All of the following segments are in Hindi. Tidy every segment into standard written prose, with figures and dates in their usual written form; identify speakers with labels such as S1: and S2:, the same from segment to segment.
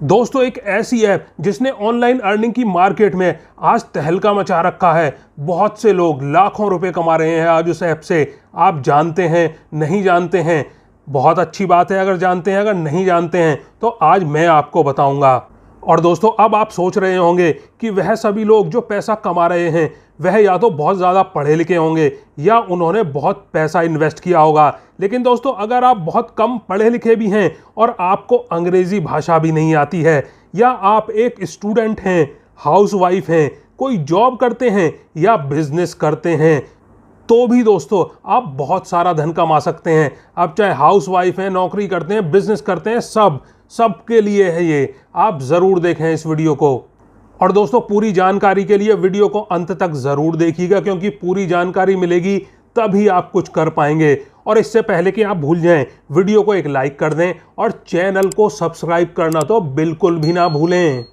S1: दोस्तों एक ऐसी ऐप जिसने ऑनलाइन अर्निंग की मार्केट में आज तहलका मचा रखा है। बहुत से लोग लाखों रुपए कमा रहे हैं आज उस ऐप से। आप जानते हैं, नहीं जानते हैं? बहुत अच्छी बात है अगर जानते हैं। अगर नहीं जानते हैं तो आज मैं आपको बताऊंगा। और दोस्तों अब आप सोच रहे होंगे कि वह सभी लोग जो पैसा कमा रहे हैं वह या तो बहुत ज़्यादा पढ़े लिखे होंगे या उन्होंने बहुत पैसा इन्वेस्ट किया होगा। लेकिन दोस्तों अगर आप बहुत कम पढ़े लिखे भी हैं और आपको अंग्रेज़ी भाषा भी नहीं आती है, या आप एक स्टूडेंट हैं, हाउसवाइफ हैं, कोई जॉब करते हैं या बिजनेस करते हैं, तो भी दोस्तों आप बहुत सारा धन कमा सकते हैं। आप चाहे हाउसवाइफ हैं, नौकरी करते हैं, बिजनेस करते हैं, सबके लिए है ये। आप ज़रूर देखें इस वीडियो को। और दोस्तों पूरी जानकारी के लिए वीडियो को अंत तक ज़रूर देखिएगा, क्योंकि पूरी जानकारी मिलेगी तभी आप कुछ कर पाएंगे। और इससे पहले कि आप भूल जाएं, वीडियो को एक लाइक कर दें और चैनल को सब्सक्राइब करना तो बिल्कुल भी ना भूलें।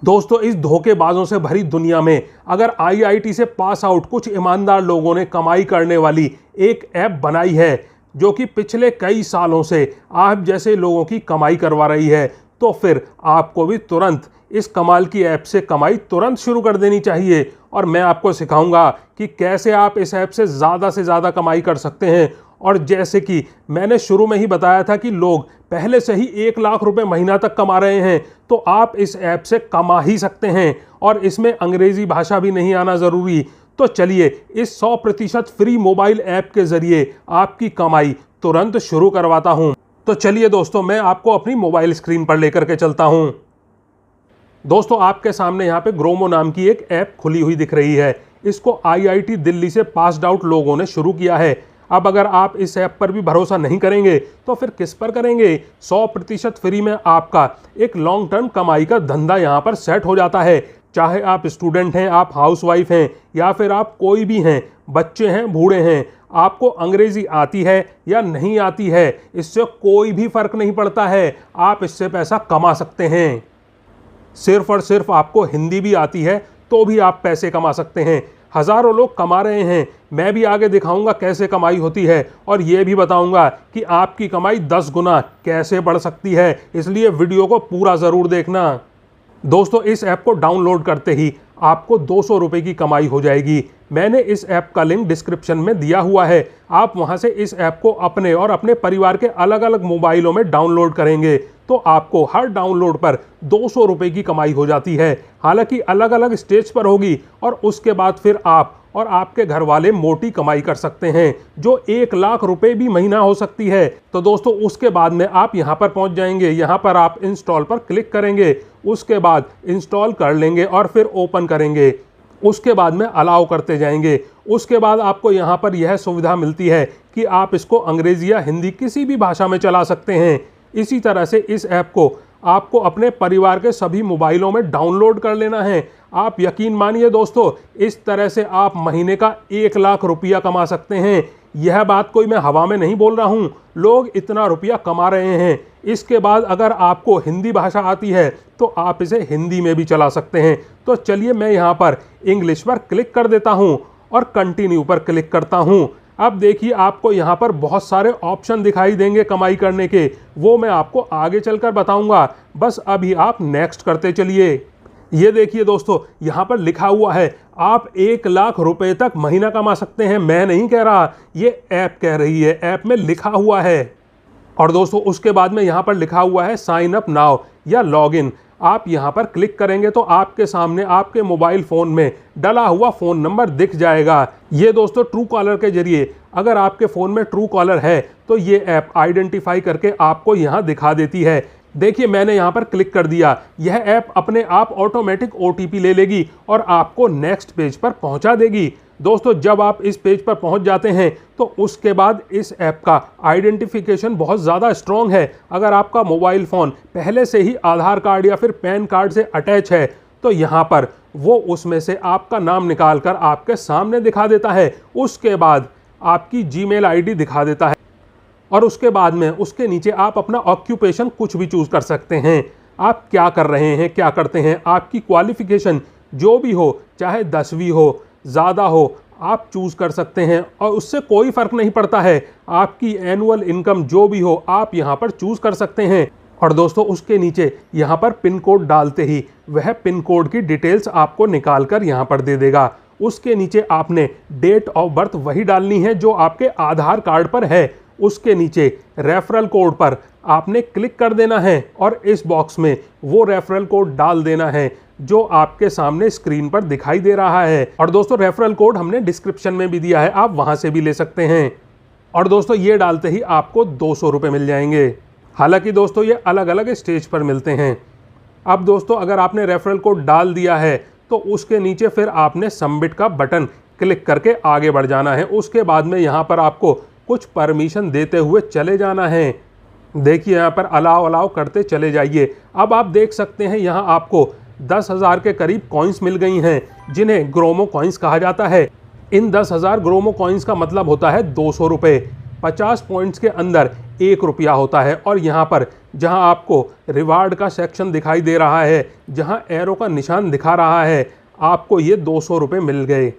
S1: दोस्तों इस धोखेबाजों से भरी दुनिया में अगर आईआईटी से पास आउट कुछ ईमानदार लोगों ने कमाई करने वाली एक ऐप बनाई है जो कि पिछले कई सालों से आप जैसे लोगों की कमाई करवा रही है, तो फिर आपको भी तुरंत इस कमाल की ऐप से कमाई तुरंत शुरू कर देनी चाहिए। और मैं आपको सिखाऊंगा कि कैसे आप इस ऐप से ज़्यादा कमाई कर सकते हैं। और जैसे कि मैंने शुरू में ही बताया था कि लोग पहले से ही 1 लाख रुपए महीना तक कमा रहे हैं, तो आप इस ऐप से कमा ही सकते हैं। और इसमें अंग्रेज़ी भाषा भी नहीं आना ज़रूरी। तो चलिए इस 100% फ्री मोबाइल ऐप के ज़रिए आपकी कमाई तुरंत शुरू करवाता हूं। तो चलिए दोस्तों मैं आपको अपनी मोबाइल स्क्रीन पर लेकर के चलता हूं। दोस्तों आपके सामने यहाँ पे ग्रोमो नाम की एक ऐप खुली हुई दिख रही है। इसको आईआईटी दिल्ली से पास्ड आउट लोगों ने शुरू किया है। अब अगर आप इस ऐप पर भी भरोसा नहीं करेंगे तो फिर किस पर करेंगे? 100% फ्री में आपका एक लॉन्ग टर्म कमाई का धंधा यहाँ पर सेट हो जाता है। चाहे आप स्टूडेंट हैं, आप हाउसवाइफ हैं, या फिर आप कोई भी हैं, बच्चे हैं, बूढ़े हैं, आपको अंग्रेज़ी आती है या नहीं आती है, इससे कोई भी फ़र्क नहीं पड़ता है। आप इससे पैसा कमा सकते हैं। सिर्फ और सिर्फ आपको हिंदी भी आती है तो भी आप पैसे कमा सकते हैं। हज़ारों लोग कमा रहे हैं। मैं भी आगे दिखाऊंगा कैसे कमाई होती है, और ये भी बताऊंगा कि आपकी कमाई 10 गुना कैसे बढ़ सकती है। इसलिए वीडियो को पूरा ज़रूर देखना। दोस्तों इस ऐप को डाउनलोड करते ही आपको 200 रुपये की कमाई हो जाएगी। मैंने इस ऐप का लिंक डिस्क्रिप्शन में दिया हुआ है। आप वहां से इस ऐप को अपने और अपने परिवार के अलग अलग मोबाइलों में डाउनलोड करेंगे तो आपको हर डाउनलोड पर 200 रुपये की कमाई हो जाती है। हालांकि अलग अलग स्टेज पर होगी, और उसके बाद फिर आप और आपके घर वाले मोटी कमाई कर सकते हैं, जो 1 लाख रुपए भी महीना हो सकती है। तो दोस्तों उसके बाद में आप यहाँ पर पहुँच जाएंगे। यहाँ पर आप इंस्टॉल पर क्लिक करेंगे, उसके बाद इंस्टॉल कर लेंगे और फिर ओपन करेंगे। उसके बाद में अलाउ करते जाएंगे। उसके बाद आपको यहाँ पर यह सुविधा मिलती है कि आप इसको अंग्रेजी या हिंदी किसी भी भाषा में चला सकते हैं। इसी तरह से इस ऐप को आपको अपने परिवार के सभी मोबाइलों में डाउनलोड कर लेना है। आप यकीन मानिए दोस्तों, इस तरह से आप महीने का 1 लाख रुपया कमा सकते हैं। यह बात कोई मैं हवा में नहीं बोल रहा हूँ, लोग इतना रुपया कमा रहे हैं। इसके बाद अगर आपको हिंदी भाषा आती है तो आप इसे हिंदी में भी चला सकते हैं। तो चलिए मैं यहाँ पर इंग्लिश पर क्लिक कर देता हूँ और कंटिन्यू पर क्लिक करता हूँ। अब देखिए आपको यहाँ पर बहुत सारे ऑप्शन दिखाई देंगे कमाई करने के, वो मैं आपको आगे चलकर बताऊंगा। बस अभी आप नेक्स्ट करते चलिए। ये देखिए दोस्तों यहाँ पर लिखा हुआ है आप 1 लाख रुपए तक महीना कमा सकते हैं। मैं नहीं कह रहा, ये ऐप कह रही है, ऐप में लिखा हुआ है। और दोस्तों उसके बाद में यहाँ पर लिखा हुआ है साइन अप नाउ या लॉग इन। आप यहाँ पर क्लिक करेंगे तो आपके सामने आपके मोबाइल फ़ोन में डला हुआ फ़ोन नंबर दिख जाएगा। ये दोस्तों ट्रू कॉलर के जरिए, अगर आपके फ़ोन में ट्रू कॉलर है तो ये ऐप आइडेंटिफाई करके आपको यहाँ दिखा देती है। देखिए मैंने यहाँ पर क्लिक कर दिया। यह ऐप अपने आप ऑटोमेटिक OTP ले लेगी और आपको नेक्स्ट पेज पर पहुँचा देगी। दोस्तों जब आप इस पेज पर पहुंच जाते हैं तो उसके बाद इस ऐप का आइडेंटिफिकेशन बहुत ज़्यादा स्ट्रॉन्ग है। अगर आपका मोबाइल फ़ोन पहले से ही आधार कार्ड या फिर पैन कार्ड से अटैच है तो यहाँ पर वो उसमें से आपका नाम निकाल कर आपके सामने दिखा देता है। उसके बाद आपकी जीमेल आईडी दिखा देता है, और उसके बाद में उसके नीचे आप अपना ऑक्यूपेशन कुछ भी चूज़ कर सकते हैं। आप क्या कर रहे हैं, क्या करते हैं, आपकी क्वालिफ़िकेशन जो भी हो, चाहे 10वीं हो, ज़्यादा हो, आप चूज़ कर सकते हैं। और उससे कोई फ़र्क नहीं पड़ता है। आपकी एनुअल इनकम जो भी हो आप यहाँ पर चूज़ कर सकते हैं। और दोस्तों उसके नीचे यहाँ पर पिन कोड डालते ही वह पिन कोड की डिटेल्स आपको निकाल कर यहाँ पर दे देगा। उसके नीचे आपने डेट ऑफ बर्थ वही डालनी है जो आपके आधार कार्ड पर है। उसके नीचे रेफरल कोड पर आपने क्लिक कर देना है और इस बॉक्स में वो रेफरल कोड डाल देना है जो आपके सामने स्क्रीन पर दिखाई दे रहा है। और दोस्तों रेफरल कोड हमने डिस्क्रिप्शन में भी दिया है, आप वहां से भी ले सकते हैं। और दोस्तों ये डालते ही आपको 200 रुपये मिल जाएंगे। हालांकि दोस्तों ये अलग अलग स्टेज पर मिलते हैं। अब दोस्तों अगर आपने रेफरल कोड डाल दिया है तो उसके नीचे फिर आपने सबमिट का बटन क्लिक करके आगे बढ़ जाना है। उसके बाद में यहाँ पर आपको कुछ परमिशन देते हुए चले जाना है। देखिए यहाँ पर अलाउ अलाउ करते चले जाइए। अब आप देख सकते हैं यहाँ आपको 10,000 के करीब कॉइन्स मिल गई हैं जिन्हें ग्रोमो कॉइन्स कहा जाता है। इन 10,000 ग्रोमो कॉइन्स का मतलब होता है 200 रुपये। 50 पॉइंट्स के अंदर 1 रुपया होता है। और यहाँ पर जहाँ आपको रिवार्ड का सेक्शन दिखाई दे रहा है, जहाँ एरो का निशान दिखा रहा है, आपको ये 200 रुपये मिल गए।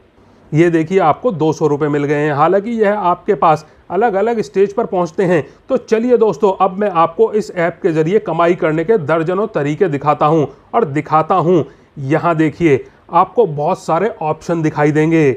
S1: ये देखिए आपको 200 रुपये मिल गए हैं। हालांकि यह आपके पास अलग अलग स्टेज पर पहुंचते हैं। तो चलिए दोस्तों अब मैं आपको इस ऐप के ज़रिए कमाई करने के दर्जनों तरीके दिखाता हूं और दिखाता हूं। यहाँ देखिए आपको बहुत सारे ऑप्शन दिखाई देंगे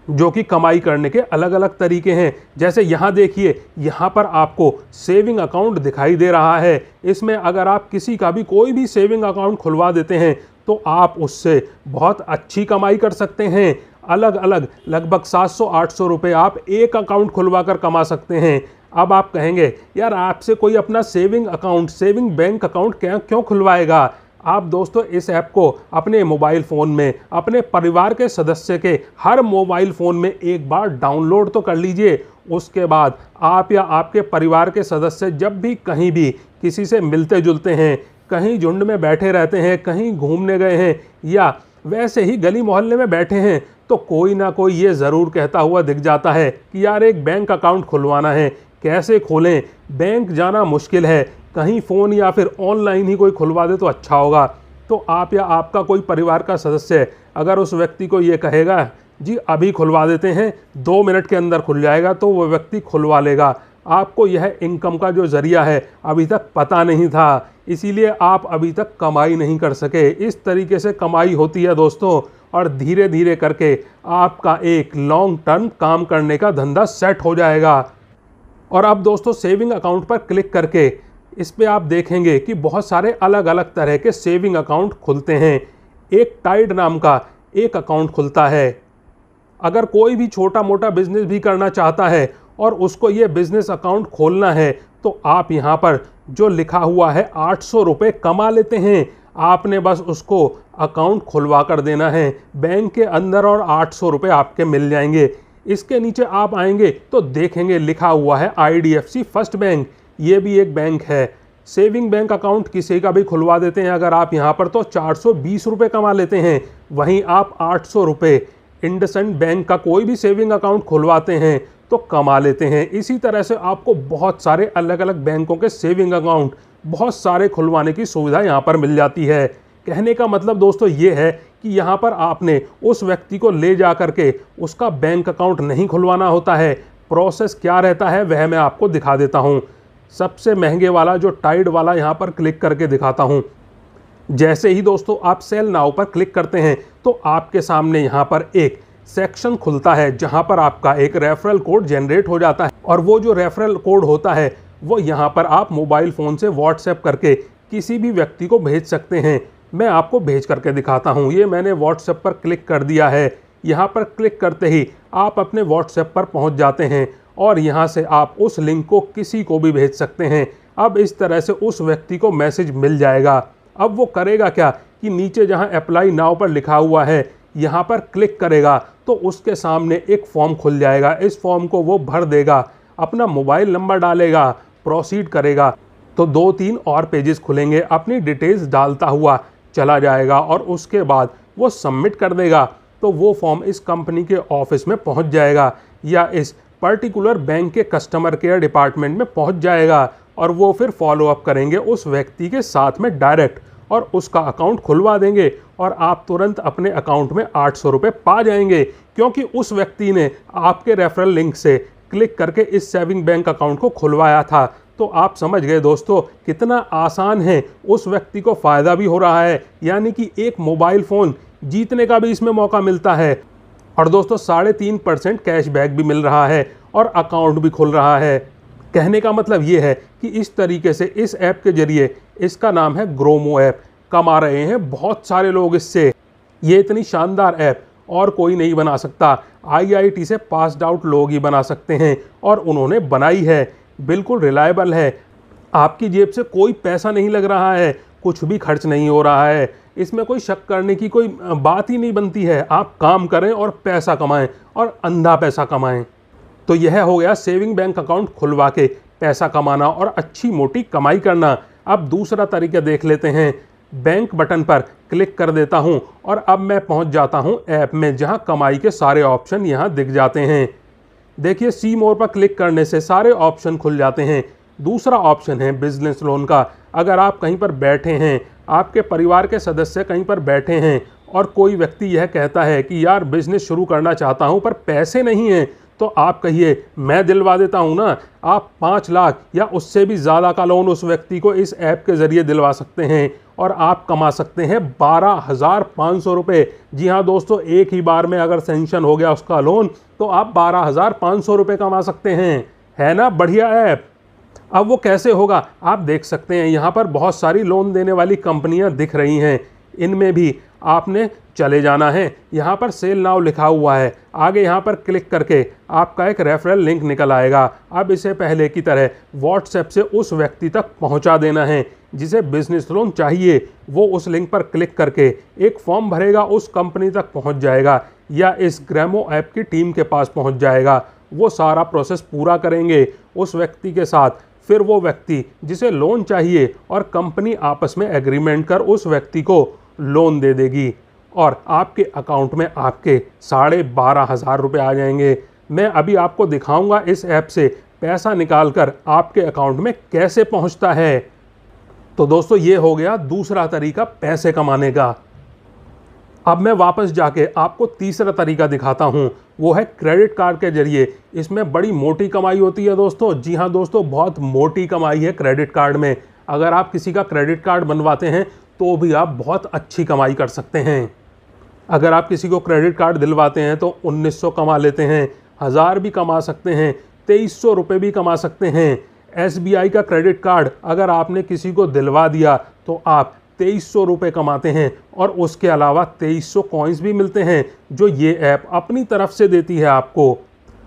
S1: जो कि कमाई करने के अलग अलग तरीके हैं। जैसे यहाँ देखिए, यहाँ पर आपको सेविंग अकाउंट दिखाई दे रहा है। इसमें अगर आप किसी का भी कोई भी सेविंग अकाउंट खुलवा देते हैं तो आप उससे बहुत अच्छी कमाई कर सकते हैं। अलग अलग लगभग 700-800 रुपये आप एक अकाउंट खुलवा कर कमा सकते हैं। अब आप कहेंगे यार आपसे कोई अपना सेविंग बैंक अकाउंट क्यों खुलवाएगा। आप दोस्तों इस ऐप को अपने मोबाइल फ़ोन में अपने परिवार के सदस्य के हर मोबाइल फ़ोन में एक बार डाउनलोड तो कर लीजिए। उसके बाद आप या आपके परिवार के सदस्य जब भी कहीं भी किसी से मिलते जुलते हैं, कहीं झुंड में बैठे रहते हैं, कहीं घूमने गए हैं या वैसे ही गली मोहल्ले में बैठे हैं, तो कोई ना कोई ये ज़रूर कहता हुआ दिख जाता है कि यार एक बैंक अकाउंट खुलवाना है, कैसे खोलें, बैंक जाना मुश्किल है, कहीं फ़ोन या फिर ऑनलाइन ही कोई खुलवा दे तो अच्छा होगा। तो आप या आपका कोई परिवार का सदस्य अगर उस व्यक्ति को ये कहेगा जी अभी खुलवा देते हैं, 2 मिनट के अंदर खुल जाएगा, तो वो व्यक्ति खुलवा लेगा। आपको यह इनकम का जो ज़रिया है अभी तक पता नहीं था, इसीलिए आप अभी तक कमाई नहीं कर सके। इस तरीके से कमाई होती है दोस्तों, और धीरे धीरे करके आपका एक लॉन्ग टर्म काम करने का धंधा सेट हो जाएगा। और अब दोस्तों सेविंग अकाउंट पर क्लिक करके इस पे आप देखेंगे कि बहुत सारे अलग अलग तरह के सेविंग अकाउंट खुलते हैं। एक टाइड नाम का एक अकाउंट खुलता है। अगर कोई भी छोटा मोटा बिजनेस भी करना चाहता है और उसको ये बिजनेस अकाउंट खोलना है तो आप यहाँ पर जो लिखा हुआ है 800 रुपये कमा लेते हैं। आपने बस उसको अकाउंट खुलवा कर देना है बैंक के अंदर और 800 रुपये आपके मिल जाएंगे। इसके नीचे आप आएंगे तो देखेंगे लिखा हुआ है IDFC फर्स्ट बैंक। ये भी एक बैंक है। सेविंग बैंक अकाउंट किसी का भी खुलवा देते हैं अगर आप यहाँ पर तो 420 रुपये कमा लेते हैं। वहीं आप 800 रुपये इंडसइंड बैंक का कोई भी सेविंग अकाउंट खुलवाते हैं तो कमा लेते हैं। इसी तरह से आपको बहुत सारे अलग अलग बैंकों के सेविंग अकाउंट बहुत सारे खुलवाने की सुविधा यहाँ पर मिल जाती है। कहने का मतलब दोस्तों ये है कि यहाँ पर आपने उस व्यक्ति को ले जा करके उसका बैंक अकाउंट नहीं खुलवाना होता है। प्रोसेस क्या रहता है वह मैं आपको दिखा देता हूँ। सबसे महंगे वाला जो टाइड वाला यहाँ पर क्लिक करके दिखाता हूँ। जैसे ही दोस्तों आप सेल नाउ पर क्लिक करते हैं तो आपके सामने यहाँ पर एक सेक्शन खुलता है जहाँ पर आपका एक रेफरल कोड जनरेट हो जाता है। और वो जो रेफरल कोड होता है वो यहाँ पर आप मोबाइल फ़ोन से व्हाट्सएप करके किसी भी व्यक्ति को भेज सकते हैं। मैं आपको भेज करके दिखाता हूँ। ये मैंने व्हाट्सएप पर क्लिक कर दिया है। यहाँ पर क्लिक करते ही आप अपने व्हाट्सएप पर पहुँच जाते हैं और यहाँ से आप उस लिंक को किसी को भी भेज सकते हैं। अब इस तरह से उस व्यक्ति को मैसेज मिल जाएगा। अब वो करेगा क्या कि नीचे जहाँ अप्लाई नाउ पर लिखा हुआ है यहाँ पर क्लिक करेगा तो उसके सामने एक फॉर्म खुल जाएगा। इस फॉर्म को वो भर देगा, अपना मोबाइल नंबर डालेगा, प्रोसीड करेगा तो 2-3 और पेजेस खुलेंगे। अपनी डिटेल्स डालता हुआ चला जाएगा और उसके बाद वो सबमिट कर देगा तो वो फॉर्म इस कंपनी के ऑफिस में पहुंच जाएगा या इस पर्टिकुलर बैंक के कस्टमर केयर डिपार्टमेंट में पहुंच जाएगा और वो फिर फॉलो अप करेंगे उस व्यक्ति के साथ में डायरेक्ट और उसका अकाउंट खुलवा देंगे और आप तुरंत अपने अकाउंट में 800 रुपये पा जाएंगे, क्योंकि उस व्यक्ति ने आपके रेफरल लिंक से क्लिक करके इस सेविंग बैंक अकाउंट को खुलवाया था। तो आप समझ गए दोस्तों कितना आसान है, उस व्यक्ति को फ़ायदा भी हो रहा है, यानी कि एक मोबाइल फ़ोन जीतने का भी इसमें मौका मिलता है। और दोस्तों 3.5% कैशबैक भी मिल रहा है और अकाउंट भी खुल रहा है। कहने का मतलब ये है कि इस तरीके से इस ऐप के जरिए, इसका नाम है ग्रोमो ऐप, कमा रहे हैं बहुत सारे लोग इससे। ये इतनी शानदार ऐप और कोई नहीं बना सकता, IIT से पास्ड आउट लोग ही बना सकते हैं और उन्होंने बनाई है। बिल्कुल रिलायबल है, आपकी जेब से कोई पैसा नहीं लग रहा है, कुछ भी खर्च नहीं हो रहा है, इसमें कोई शक करने की कोई बात ही नहीं बनती है। आप काम करें और पैसा कमाएं और अंधा पैसा कमाएं। तो यह हो गया सेविंग बैंक अकाउंट खुलवा के पैसा कमाना और अच्छी मोटी कमाई करना। अब दूसरा तरीका देख लेते हैं। बैंक बटन पर क्लिक कर देता हूं और अब मैं पहुंच जाता हूं ऐप में, जहां कमाई के सारे ऑप्शन यहां दिख जाते हैं। देखिए सी मोर पर क्लिक करने से सारे ऑप्शन खुल जाते हैं। दूसरा ऑप्शन है बिजनेस लोन का। अगर आप कहीं पर बैठे हैं, आपके परिवार के सदस्य कहीं पर बैठे हैं और कोई व्यक्ति यह कहता है कि यार बिजनेस शुरू करना चाहता हूं पर पैसे नहीं हैं, तो आप कहिए मैं दिलवा देता हूं ना। आप 5 लाख या उससे भी ज़्यादा का लोन उस व्यक्ति को इस ऐप के ज़रिए दिलवा सकते हैं और आप कमा सकते हैं 12,500 रुपये। जी हाँ दोस्तों, एक ही बार में अगर सेंक्शन हो गया उसका लोन तो आप 12,500 रुपये कमा सकते हैं। है ना बढ़िया ऐप। अब वो कैसे होगा आप देख सकते हैं, यहाँ पर बहुत सारी लोन देने वाली कंपनियाँ दिख रही हैं। इनमें भी आपने चले जाना है। यहाँ पर सेल नाउ लिखा हुआ है, आगे यहाँ पर क्लिक करके आपका एक रेफरल लिंक निकल आएगा। अब इसे पहले की तरह व्हाट्सएप से उस व्यक्ति तक पहुँचा देना है जिसे बिजनेस लोन चाहिए। वो उस लिंक पर क्लिक करके एक फॉर्म भरेगा, उस कंपनी तक पहुँच जाएगा या इस ग्रामो ऐप की टीम के पास पहुँच जाएगा। वो सारा प्रोसेस पूरा करेंगे उस व्यक्ति के साथ। फिर वो व्यक्ति जिसे लोन चाहिए और कंपनी आपस में एग्रीमेंट कर उस व्यक्ति को लोन दे देगी और आपके अकाउंट में आपके 12,500 रुपये आ जाएंगे। मैं अभी आपको दिखाऊंगा इस ऐप से पैसा निकालकर आपके अकाउंट में कैसे पहुंचता है। तो दोस्तों ये हो गया दूसरा तरीका पैसे कमाने का। अब मैं वापस जाके आपको तीसरा तरीका दिखाता हूं, वो है क्रेडिट कार्ड के जरिए। इसमें बड़ी मोटी कमाई होती है दोस्तों। जी हाँ दोस्तों, बहुत मोटी कमाई है क्रेडिट कार्ड में। अगर आप किसी का क्रेडिट कार्ड बनवाते हैं तो भी आप बहुत अच्छी कमाई कर सकते हैं। अगर आप किसी को क्रेडिट कार्ड दिलवाते हैं तो 1900 कमा लेते हैं, 1000 भी कमा सकते हैं, 2300 रुपये भी कमा सकते हैं। SBI का क्रेडिट कार्ड अगर आपने किसी को दिलवा दिया तो आप 2300 रुपये कमाते हैं और उसके अलावा 2300 कॉइन्स भी मिलते हैं जो ये ऐप अपनी तरफ से देती है आपको।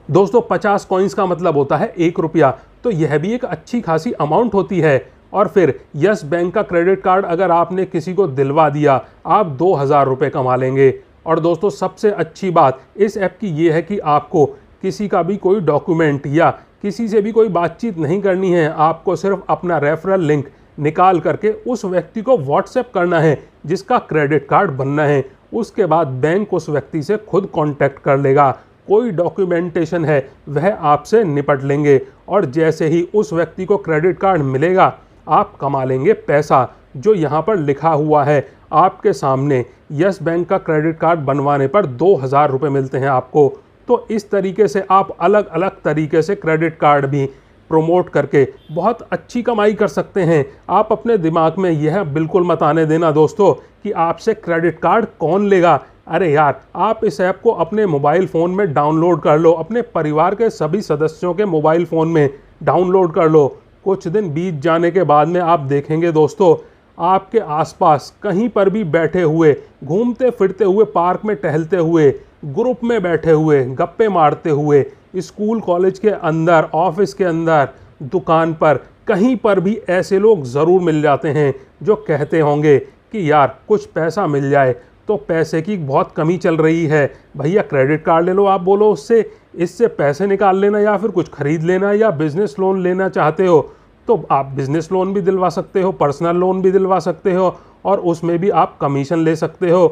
S1: दोस्तों 50 कॉइन्स का मतलब होता है 1 रुपया, तो यह भी एक अच्छी खासी अमाउंट होती है। और फिर यस बैंक का क्रेडिट कार्ड अगर आपने किसी को दिलवा दिया आप 2000 रुपये कमा लेंगे। और दोस्तों सबसे अच्छी बात इस ऐप की ये है कि आपको किसी का भी कोई डॉक्यूमेंट या किसी से भी कोई बातचीत नहीं करनी है। आपको सिर्फ अपना रेफरल लिंक निकाल करके उस व्यक्ति को व्हाट्सएप करना है जिसका क्रेडिट कार्ड बनना है। उसके बाद बैंक उस व्यक्ति से खुद कांटेक्ट कर लेगा। कोई डॉक्यूमेंटेशन है वह आपसे निपट लेंगे और जैसे ही उस व्यक्ति को क्रेडिट कार्ड मिलेगा आप कमा लेंगे पैसा। जो यहाँ पर लिखा हुआ है आपके सामने, यस बैंक का क्रेडिट कार्ड बनवाने पर 2000 रुपये मिलते हैं आपको। तो इस तरीके से आप अलग अलग तरीके से क्रेडिट कार्ड भी प्रमोट करके बहुत अच्छी कमाई कर सकते हैं। आप अपने दिमाग में यह बिल्कुल मत आने देना दोस्तों कि आपसे क्रेडिट कार्ड कौन लेगा। अरे यार, आप इस ऐप को अपने मोबाइल फ़ोन में डाउनलोड कर लो, अपने परिवार के सभी सदस्यों के मोबाइल फ़ोन में डाउनलोड कर लो। कुछ दिन बीत जाने के बाद में आप देखेंगे दोस्तों, आपके आसपास कहीं पर भी बैठे हुए, घूमते फिरते हुए, पार्क में टहलते हुए, ग्रुप में बैठे हुए, गप्पे मारते हुए, स्कूल कॉलेज के अंदर, ऑफिस के अंदर, दुकान पर, कहीं पर भी ऐसे लोग ज़रूर मिल जाते हैं जो कहते होंगे कि यार कुछ पैसा मिल जाए। तो पैसे की बहुत कमी चल रही है, भैया क्रेडिट कार्ड ले लो। आप बोलो उससे, इससे पैसे निकाल लेना या फिर कुछ खरीद लेना या बिज़नेस लोन लेना चाहते हो तो आप बिज़नेस लोन भी दिलवा सकते हो, पर्सनल लोन भी दिलवा सकते हो और उसमें भी आप कमीशन ले सकते हो।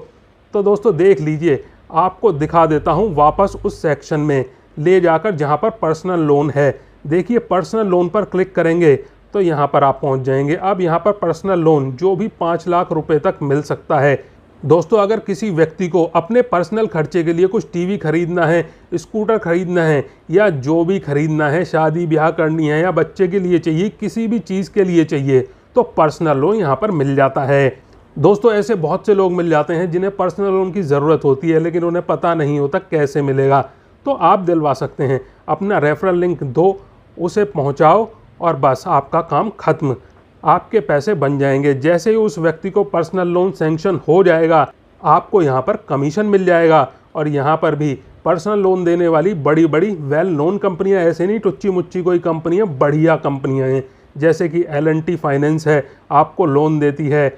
S1: तो दोस्तों देख लीजिए, आपको दिखा देता हूँ वापस उस सेक्शन में ले जाकर जहाँ पर पर्सनल लोन है। देखिए पर्सनल लोन पर क्लिक करेंगे तो यहाँ पर आप पहुँच जाएंगे। अब यहाँ पर पर्सनल लोन जो भी 5 लाख रुपए तक मिल सकता है दोस्तों अगर किसी व्यक्ति को अपने पर्सनल खर्चे के लिए कुछ टीवी खरीदना है, स्कूटर खरीदना है या जो भी खरीदना है, शादी ब्याह करनी है या बच्चे के लिए चाहिए, किसी भी चीज़ के लिए चाहिए, तो पर्सनल लोन यहाँ पर मिल जाता है। दोस्तों ऐसे बहुत से लोग मिल जाते हैं जिन्हें पर्सनल लोन की ज़रूरत होती है लेकिन उन्हें पता नहीं होता कैसे मिलेगा, तो आप दिलवा सकते हैं। अपना रेफरल लिंक दो, उसे पहुँचाओ और बस आपका काम ख़त्म, आपके पैसे बन जाएंगे। जैसे ही उस व्यक्ति को पर्सनल लोन सैंक्शन हो जाएगा, आपको यहाँ पर कमीशन मिल जाएगा। और यहाँ पर भी पर्सनल लोन देने वाली बड़ी बड़ी वेल नोन कंपनियाँ, ऐसे नहीं टुच्ची मुच्ची कोई कंपनियाँ, बढ़िया कंपनियाँ हैं। जैसे कि L&T फाइनेंस है, आपको लोन देती है,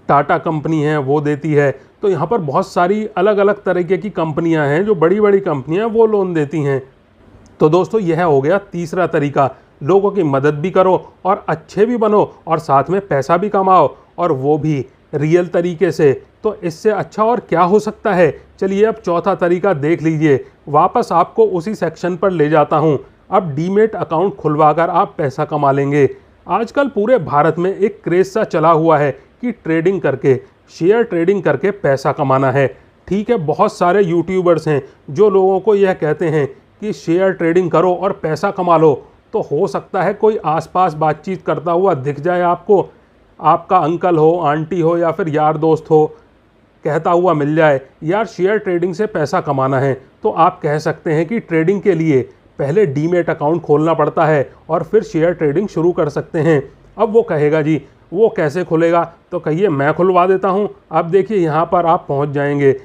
S1: टाटा कंपनी है वो देती है। तो यहाँ पर बहुत सारी अलग अलग तरीके की कंपनियाँ हैं जो बड़ी बड़ी कंपनियाँ वो लोन देती हैं। तो दोस्तों यह हो गया तीसरा तरीका, लोगों की मदद भी करो और अच्छे भी बनो और साथ में पैसा भी कमाओ, और वो भी रियल तरीके से। तो इससे अच्छा और क्या हो सकता है। चलिए अब चौथा तरीका देख लीजिए। वापस आपको उसी सेक्शन पर ले जाता हूँ। अब डीमेट अकाउंट खुलवाकर आप पैसा कमा लेंगे। आजकल पूरे भारत में एक क्रेज़ सा चला हुआ है कि ट्रेडिंग करके, शेयर ट्रेडिंग करके पैसा कमाना है। ठीक है, बहुत सारे यूट्यूबर्स हैं जो लोगों को यह कहते हैं कि शेयर ट्रेडिंग करो और पैसा कमा लो। तो हो सकता है कोई आसपास बातचीत करता हुआ दिख जाए आपको, आपका अंकल हो, आंटी हो या फिर यार दोस्त हो, कहता हुआ मिल जाए यार शेयर ट्रेडिंग से पैसा कमाना है। तो आप कह सकते हैं कि ट्रेडिंग के लिए पहले डीमेट अकाउंट खोलना पड़ता है और फिर शेयर ट्रेडिंग शुरू कर सकते हैं। अब वो कहेगा जी वो कैसे खुलेगा, तो कहिए मैं खुलवा देता हूँ। अब देखिए यहाँ पर आप पहुँच जाएंगे।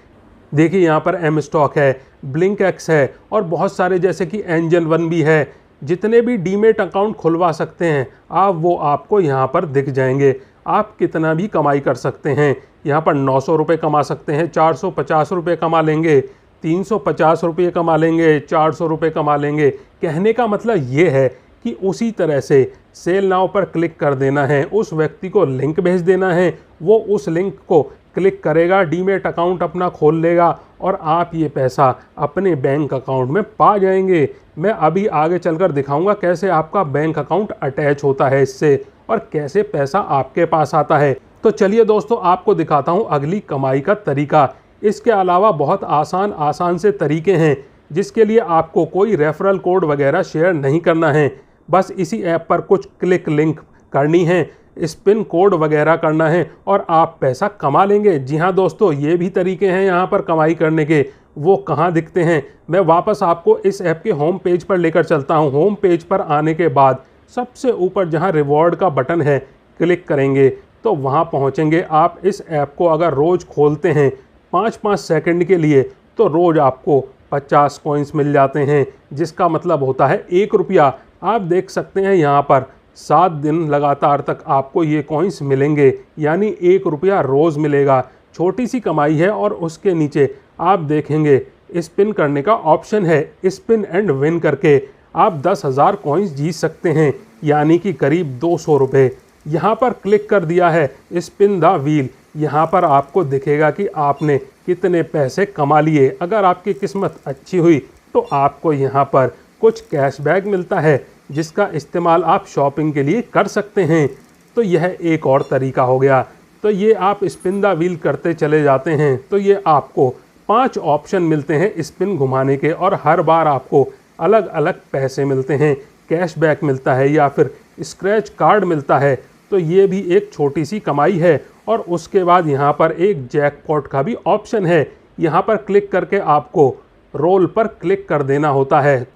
S1: देखिए यहाँ पर एम स्टॉक है, ब्लिंक एक्स है और बहुत सारे जैसे कि एंजल वन भी है। जितने भी डीमेट अकाउंट खुलवा सकते हैं आप, वो आपको यहाँ पर दिख जाएंगे। आप कितना भी कमाई कर सकते हैं। यहाँ पर 900 रुपये कमा सकते हैं, 450 रुपये कमा लेंगे, 350 रुपये कमा लेंगे, 400 रुपये कमा लेंगे। कहने का मतलब ये है कि उसी तरह से सेल नाउ पर क्लिक कर देना है, उस व्यक्ति को लिंक भेज देना है, वो उस लिंक को क्लिक करेगा, डीमेट अकाउंट अपना खोल लेगा और आप ये पैसा अपने बैंक अकाउंट में पा जाएंगे। मैं अभी आगे चलकर दिखाऊंगा कैसे आपका बैंक अकाउंट अटैच होता है इससे और कैसे पैसा आपके पास आता है। तो चलिए दोस्तों आपको दिखाता हूँ अगली कमाई का तरीका। इसके अलावा बहुत आसान से तरीके हैं जिसके लिए आपको कोई रेफरल कोड वगैरह शेयर नहीं करना है। बस इसी ऐप पर कुछ क्लिक लिंक करनी है, स्पिन कोड वगैरह करना है और आप पैसा कमा लेंगे। जी हाँ दोस्तों, ये भी तरीके हैं यहाँ पर कमाई करने के। वो कहाँ दिखते हैं, मैं वापस आपको इस ऐप के होम पेज पर लेकर चलता हूँ। होम पेज पर आने के बाद सबसे ऊपर जहाँ रिवॉर्ड का बटन है क्लिक करेंगे तो वहाँ पहुँचेंगे आप। इस ऐप को अगर रोज़ खोलते हैं 5-5 सेकंड के लिए तो रोज़ आपको 50 कॉइन्स मिल जाते हैं, जिसका मतलब होता है 1 रुपया। आप देख सकते हैं यहाँ पर 7 दिन लगातार तक आपको ये कॉइन्स मिलेंगे, यानी 1 रुपया रोज़ मिलेगा। छोटी सी कमाई है। और उसके नीचे आप देखेंगे स्पिन करने का ऑप्शन है, स्पिन एंड विन करके आप 10,000 कॉइन्स जीत सकते हैं, यानी कि करीब 200 रुपये। यहाँ पर क्लिक कर दिया है स्पिन द व्हील, यहाँ पर आपको दिखेगा कि आपने कितने पैसे कमा लिए। अगर आपकी किस्मत अच्छी हुई तो आपको यहाँ पर कुछ कैशबैक मिलता है जिसका इस्तेमाल आप शॉपिंग के लिए कर सकते हैं। तो यह एक और तरीका हो गया। तो ये आप स्पिन द व्हील करते चले जाते हैं तो ये आपको 5 ऑप्शन मिलते हैं स्पिन घुमाने के और हर बार आपको अलग अलग पैसे मिलते हैं, कैशबैक मिलता है या फिर स्क्रैच कार्ड मिलता है। तो ये भी एक छोटी सी कमाई है। और उसके बाद यहाँ पर एक जैकपॉट का भी ऑप्शन है, यहाँ पर क्लिक करके आपको रोल पर क्लिक कर देना होता है।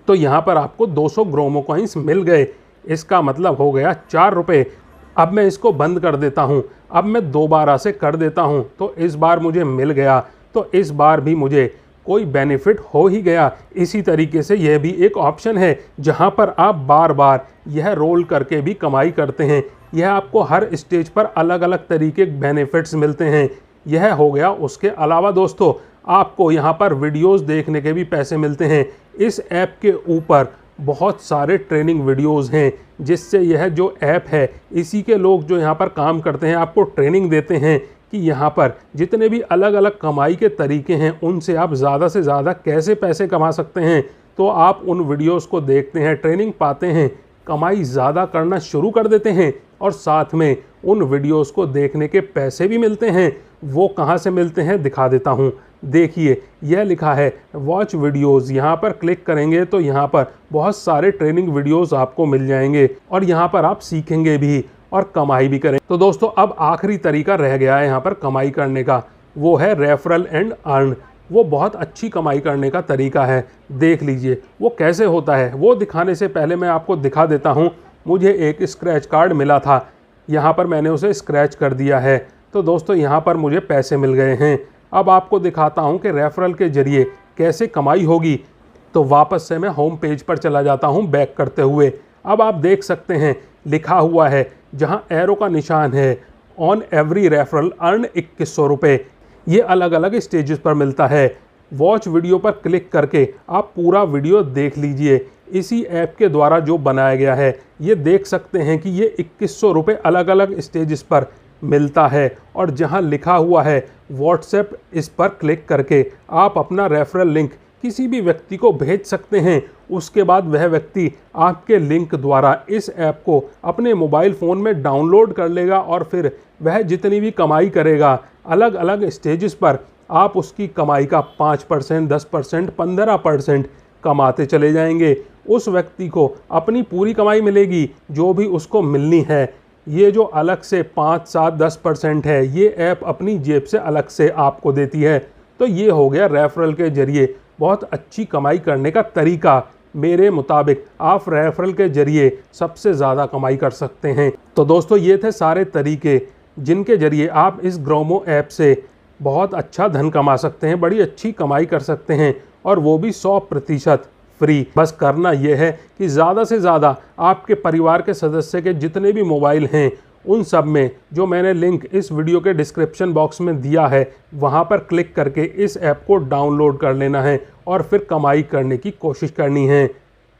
S1: तो यहाँ पर आपको 200 ग्रोमो कॉइन्स मिल गए, इसका मतलब हो गया 4 रुपये। अब मैं इसको बंद कर देता हूँ, अब मैं दोबारा से कर देता हूँ तो इस बार मुझे मिल गया, तो इस बार भी मुझे कोई बेनिफिट हो ही गया। इसी तरीके से यह भी एक ऑप्शन है जहाँ पर आप बार बार यह रोल करके भी कमाई करते हैं। यह आपको हर स्टेज पर अलग अलग तरीके के बेनिफिट्स मिलते हैं। यह हो गया। उसके अलावा दोस्तों आपको यहाँ पर वीडियोस देखने के भी पैसे मिलते हैं। इस ऐप के ऊपर बहुत सारे ट्रेनिंग वीडियोस हैं जिससे यह जो ऐप है इसी के लोग जो यहाँ पर काम करते हैं आपको ट्रेनिंग देते हैं कि यहाँ पर जितने भी अलग अलग कमाई के तरीके हैं उनसे आप ज़्यादा से ज़्यादा कैसे पैसे कमा सकते हैं। तो आप उन वीडियोस को देखते हैं, ट्रेनिंग पाते हैं, कमाई ज़्यादा करना शुरू कर देते हैं। और साथ में उन वीडियोस को देखने के पैसे भी मिलते हैं। वो कहाँ से मिलते हैं दिखा देता हूँ। देखिए यह लिखा है वॉच वीडियोस, यहाँ पर क्लिक करेंगे तो यहाँ पर बहुत सारे ट्रेनिंग वीडियोस आपको मिल जाएंगे और यहाँ पर आप सीखेंगे भी और कमाई भी करें। तो दोस्तों अब आखिरी तरीका रह गया है यहाँ पर कमाई करने का, वो है रेफरल एंड अर्न। वो बहुत अच्छी कमाई करने का तरीका है, देख लीजिए वो कैसे होता है। वो दिखाने से पहले मैं आपको दिखा देता हूँ। मुझे एक स्क्रैच कार्ड मिला था, यहाँ पर मैंने उसे स्क्रैच कर दिया है। तो दोस्तों यहाँ पर मुझे पैसे मिल गए हैं। अब आपको दिखाता हूँ कि रेफरल के जरिए कैसे कमाई होगी। तो वापस से मैं होम पेज पर चला जाता हूँ बैक करते हुए। अब आप देख सकते हैं लिखा हुआ है जहाँ एरो का निशान है, ऑन एवरी रेफरल अर्न 2100 रुपये। ये अलग अलग स्टेजेस पर मिलता है। वॉच वीडियो पर क्लिक करके आप पूरा वीडियो देख लीजिए। इसी ऐप के द्वारा जो बनाया गया है, ये देख सकते हैं कि ये 2100 रुपये अलग अलग स्टेजेस पर मिलता है। और जहां लिखा हुआ है व्हाट्सएप, इस पर क्लिक करके आप अपना रेफरल लिंक किसी भी व्यक्ति को भेज सकते हैं। उसके बाद वह व्यक्ति आपके लिंक द्वारा इस ऐप को अपने मोबाइल फ़ोन में डाउनलोड कर लेगा और फिर वह जितनी भी कमाई करेगा अलग अलग स्टेजेस पर आप उसकी कमाई का 5%, 10%, 15% कमाते चले जाएंगे। उस व्यक्ति को अपनी पूरी कमाई मिलेगी जो भी उसको मिलनी है। ये जो अलग से 5, 7, 10% है, ये ऐप अपनी जेब से अलग से आपको देती है। तो ये हो गया रेफरल के जरिए बहुत अच्छी कमाई करने का तरीका। मेरे मुताबिक आप रेफरल के जरिए सबसे ज़्यादा कमाई कर सकते हैं। तो दोस्तों ये थे सारे तरीके जिनके जरिए आप इस ग्रोमो ऐप से बहुत अच्छा धन कमा सकते हैं, बड़ी अच्छी कमाई कर सकते हैं और वो भी 100% फ्री। बस करना यह है कि ज़्यादा से ज़्यादा आपके परिवार के सदस्य के जितने भी मोबाइल हैं उन सब में जो मैंने लिंक इस वीडियो के डिस्क्रिप्शन बॉक्स में दिया है वहाँ पर क्लिक करके इस ऐप को डाउनलोड कर लेना है और फिर कमाई करने की कोशिश करनी है।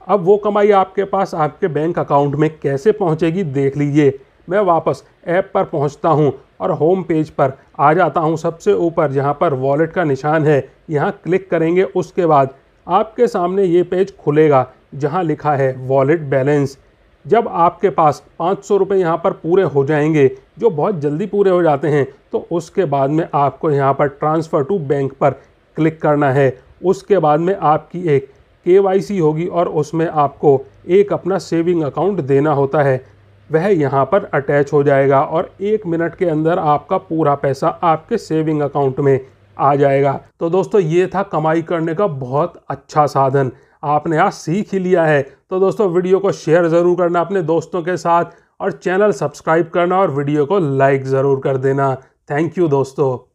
S1: अब वो कमाई आपके पास आपके बैंक अकाउंट में कैसे पहुँचेगी देख लीजिए। मैं वापस ऐप पर पहुँचता हूँ और होम पेज पर आ जाता हूँ। सबसे ऊपर जहाँ पर वॉलेट का निशान है यहाँ क्लिक करेंगे। उसके बाद आपके सामने ये पेज खुलेगा जहाँ लिखा है वॉलेट बैलेंस। जब आपके पास 500 रुपये यहाँ पर पूरे हो जाएंगे, जो बहुत जल्दी पूरे हो जाते हैं, तो उसके बाद में आपको यहाँ पर ट्रांसफ़र टू बैंक पर क्लिक करना है। उसके बाद में आपकी एक KYC होगी और उसमें आपको एक अपना सेविंग अकाउंट देना होता है। वह यहाँ पर अटैच हो जाएगा और 1 मिनट के अंदर आपका पूरा पैसा आपके सेविंग अकाउंट में आ जाएगा। तो दोस्तों ये था कमाई करने का बहुत अच्छा साधन, आपने आज सीख ही लिया है। तो दोस्तों वीडियो को शेयर ज़रूर करना अपने दोस्तों के साथ और चैनल सब्सक्राइब करना और वीडियो को लाइक ज़रूर कर देना। थैंक यू दोस्तों।